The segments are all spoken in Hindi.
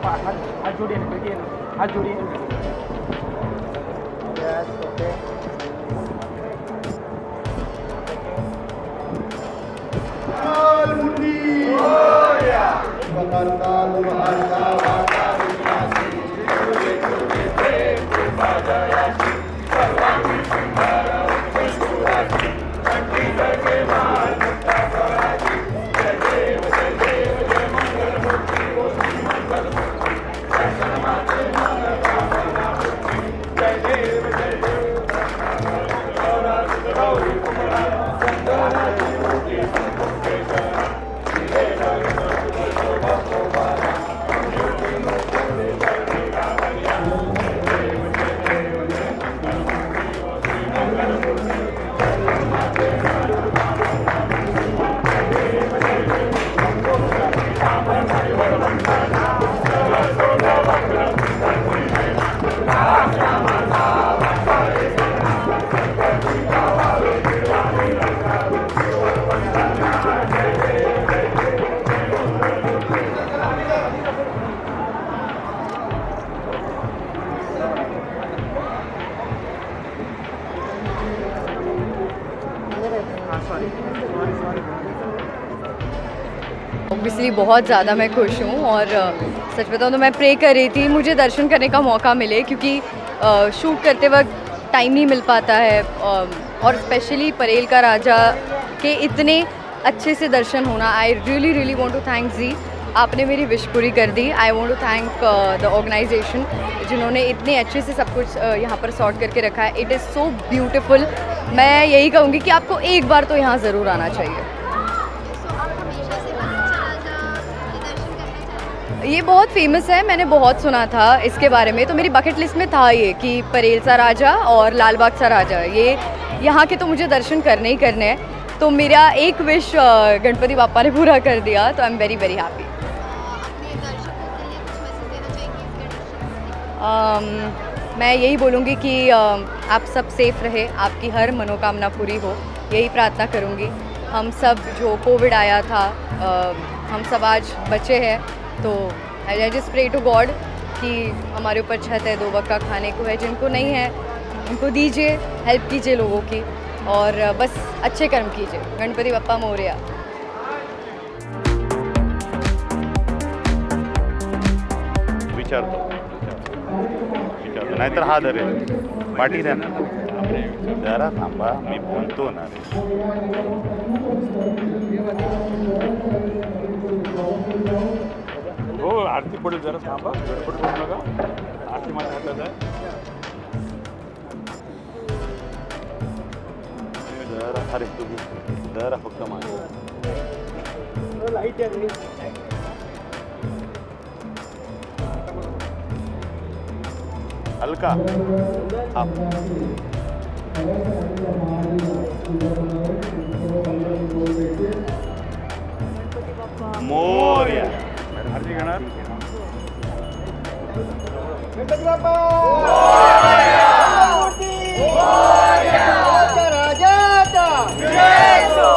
हाथ जोड़िए ना, बैठिए ना, हाथ जोड़िए। Yes, okay. ऑब्वियसली बहुत ज़्यादा मैं खुश हूँ और सच बताऊँ तो मैं प्रे कर रही थी मुझे दर्शन करने का मौका मिले, क्योंकि शूट करते वक्त टाइम नहीं मिल पाता है, और स्पेशली परेल का राजा के इतने अच्छे से दर्शन होना। I really really want to thank जी, आपने मेरी विश पूरी कर दी। I want to thank the organisation जिन्होंने इतने अच्छे से सब कुछ यहाँ पर सॉर्ट करके रखा है। It is so beautiful. मैं यही कहूँगी कि आपको एक बार तो यहाँ ज़रूर आना चाहिए। ये बहुत फेमस है, मैंने बहुत सुना था इसके बारे में, तो मेरी बकेट लिस्ट में था ये कि परेल सा राजा और लाल बाग सा राजा, ये यहाँ के तो मुझे दर्शन करने ही करने हैं। तो मेरा एक विश गणपति बापा ने पूरा कर दिया, तो I am very very happy. मैं यही बोलूँगी कि आप सब सेफ रहे, आपकी हर मनोकामना पूरी हो, यही प्रार्थना करूँगी। हम सब जो कोविड आया था, हम सब आज बचे हैं, तो I just pray to God कि हमारे ऊपर छत है, 2 वक्त का खाने को है, जिनको नहीं है उनको दीजिए, हेल्प कीजिए लोगों की, और बस अच्छे कर्म कीजिए। गणपति बप्पा मोरया। विचारतो नाहीतर हा धरेल पाठी द्या ना, जरा थांबा, मी बोलतो ना रे. हो आरती पडेल, जरा थांबा, गडबड करू नका. आरती माझ्या हातात आहे. जरा अरे तुम्ही जरा फक्त माझं लाईट आहे. हलका आप मोरया. आरती घेणार. गणपती बाप्पा मोरया. मोरया. राजाचा जय हो.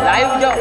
लाइव जाओ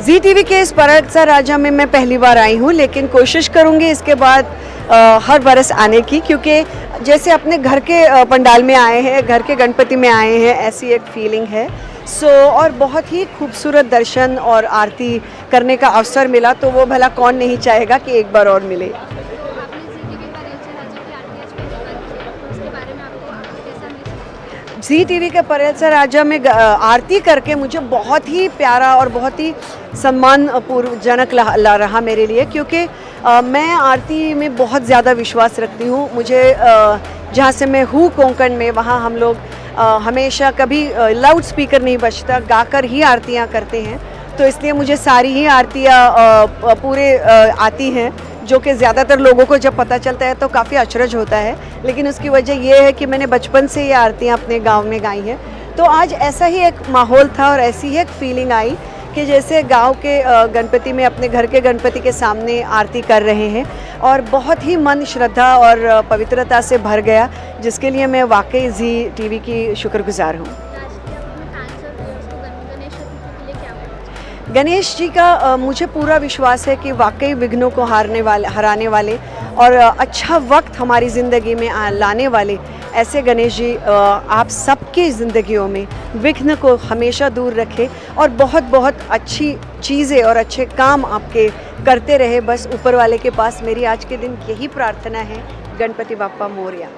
जी टीवी के इस परतसा राजा में मैं पहली बार आई हूँ, लेकिन कोशिश करूँगी इसके बाद हर बरस आने की, क्योंकि जैसे अपने घर के पंडाल में आए हैं, घर के गणपति में आए हैं, ऐसी एक फीलिंग है। और बहुत ही खूबसूरत दर्शन और आरती करने का अवसर मिला, तो वो भला कौन नहीं चाहेगा कि एक बार और मिले। जी टीवी के परतसा राजा में आरती करके मुझे बहुत ही प्यारा और बहुत ही सम्मानपूर्वजनक रहा मेरे लिए, क्योंकि मैं आरती में बहुत ज़्यादा विश्वास रखती हूँ। मुझे जहाँ से मैं हूँ कोंकण में, वहाँ हम लोग हमेशा कभी लाउड स्पीकर नहीं बजता, गाकर ही आरतियाँ करते हैं। तो इसलिए मुझे सारी ही आरतियाँ पूरे आती हैं, जो कि ज़्यादातर लोगों को जब पता चलता है तो काफ़ी अचरज होता है, लेकिन उसकी वजह ये है कि मैंने बचपन से ये आरतियाँ अपने गांव में गाई हैं। तो आज ऐसा ही एक माहौल था और ऐसी ही एक फीलिंग आई कि जैसे गांव के गणपति में अपने घर के गणपति के सामने आरती कर रहे हैं, और बहुत ही मन श्रद्धा और पवित्रता से भर गया, जिसके लिए मैं वाकई जी टीवी की शुक्रगुजार हूँ। गणेश जी का मुझे पूरा विश्वास है कि वाकई विघ्नों को हराने वाले और अच्छा वक्त हमारी ज़िंदगी में लाने वाले ऐसे गणेश जी आप सबकी ज़िंदगियों में विघ्न को हमेशा दूर रखें और बहुत बहुत अच्छी चीज़ें और अच्छे काम आपके करते रहे। बस ऊपर वाले के पास मेरी आज के दिन यही प्रार्थना है। Ganpati Bappa Morya.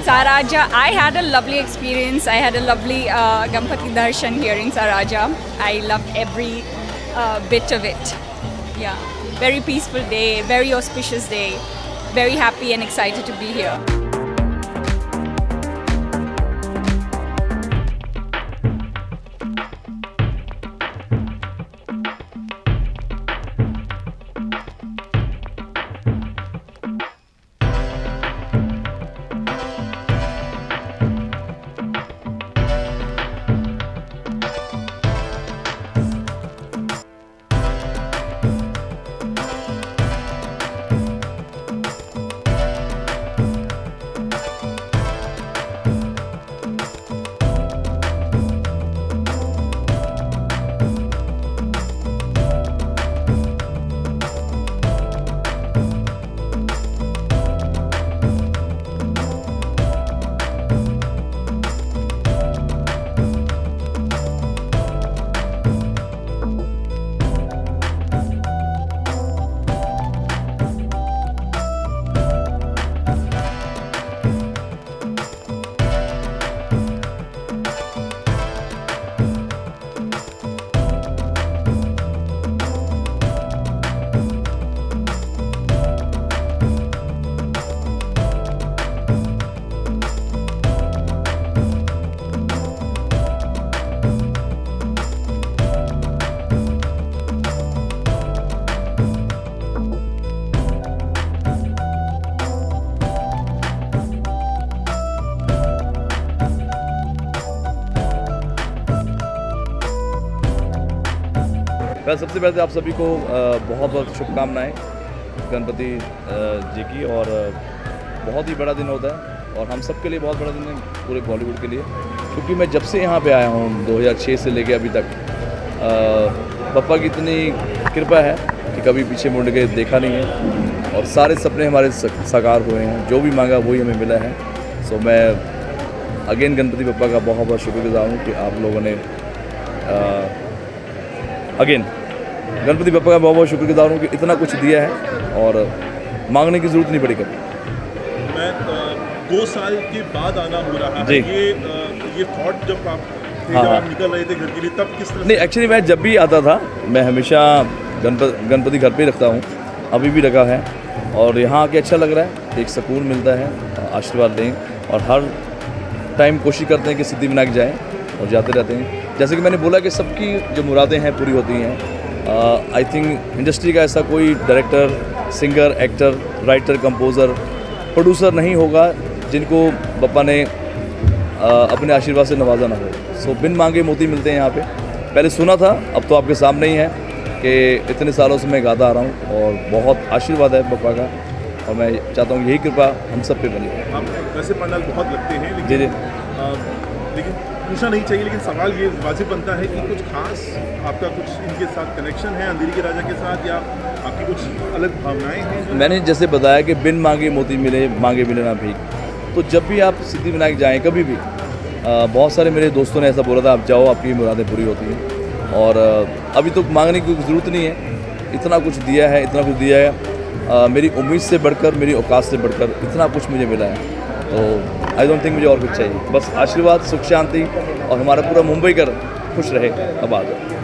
Saraja, I had a lovely experience. I had a lovely Ganpati Darshan here in Saraja. I loved every bit of it. Yeah, very peaceful day, very auspicious day. Very happy and excited to be here. मैं सबसे पहले आप सभी को बहुत बहुत शुभकामनाएं गणपति जी की। और बहुत ही बड़ा दिन होता है और हम सब के लिए बहुत बड़ा दिन है, पूरे बॉलीवुड के लिए, क्योंकि मैं जब से यहाँ पे आया हूँ 2006 से लेके अभी तक पापा की इतनी कृपा है कि कभी पीछे मुड़ के देखा नहीं है और सारे सपने हमारे साकार हुए हैं। जो भी मांगा वही हमें मिला है। सो मैं अगेन गणपति बप्पा का बहुत बहुत शुक्रगुजार हूँ कि आप लोगों ने अगेन गणपति बप्पा का बहुत बहुत शुक्रगुजार हूँ कि इतना कुछ दिया है और मांगने की ज़रूरत नहीं पड़ी कभी। मैं 2 साल के बाद आना हो रहा है, जी। ये थॉट जब आप थे, हाँ, जब हाँ। आप निकल रहे थे घर के लिए, तब किस तरह नहीं, एक्चुअली मैं जब भी आता था मैं हमेशा गणपति घर पे ही रखता हूँ, अभी भी रखा है और यहाँ आके अच्छा लग रहा है, एक सुकून मिलता है, आशीर्वाद दें और हर टाइम कोशिश करते हैं कि सिद्धिविनायक जाएं और जाते रहते हैं। जैसे कि मैंने बोला कि सबकी जो मुरादें हैं पूरी होती हैं। आई थिंक इंडस्ट्री का ऐसा कोई director, singer, actor, writer, composer, producer नहीं होगा जिनको बप्पा ने अपने आशीर्वाद से नवाजा ना हो। सो बिन मांगे मोती मिलते हैं यहाँ पे। पहले सुना था, अब तो आपके सामने ही है कि इतने सालों से मैं गाता आ रहा हूँ और बहुत आशीर्वाद है बप्पा का और मैं चाहता हूँ यही कृपा हम सब पे बनी रहे। आप वैसे पंडाल बहुत लगते हैं, जी लेकिन जी। लेकिन पूछना नहीं चाहिए, लेकिन सवाल ये वाजिब बनता है कि कुछ खास आपका कुछ इनके साथ कनेक्शन है, अंधेरी के राजा के साथ, या आपकी कुछ अलग भावनाएं हैं जो मैंने जैसे बताया कि बिन मांगे मोती मिले, मांगे मिले ना भीख। तो जब भी आप सिद्धिविनायक जाएं कभी भी, बहुत सारे मेरे दोस्तों ने ऐसा बोला था आप जाओ आपकी मुरादें पूरी होती हैं और अभी तो मांगने की ज़रूरत नहीं है, इतना कुछ दिया है, इतना कुछ दिया है, मेरी उम्मीद से बढ़कर, मेरी औकात से बढ़कर इतना कुछ मुझे मिला है। तो आई डोंट थिंक मुझे और कुछ चाहिए, बस आशीर्वाद, सुख शांति और हमारा पूरा मुंबई कर खुश रहे। अब आ जाओ।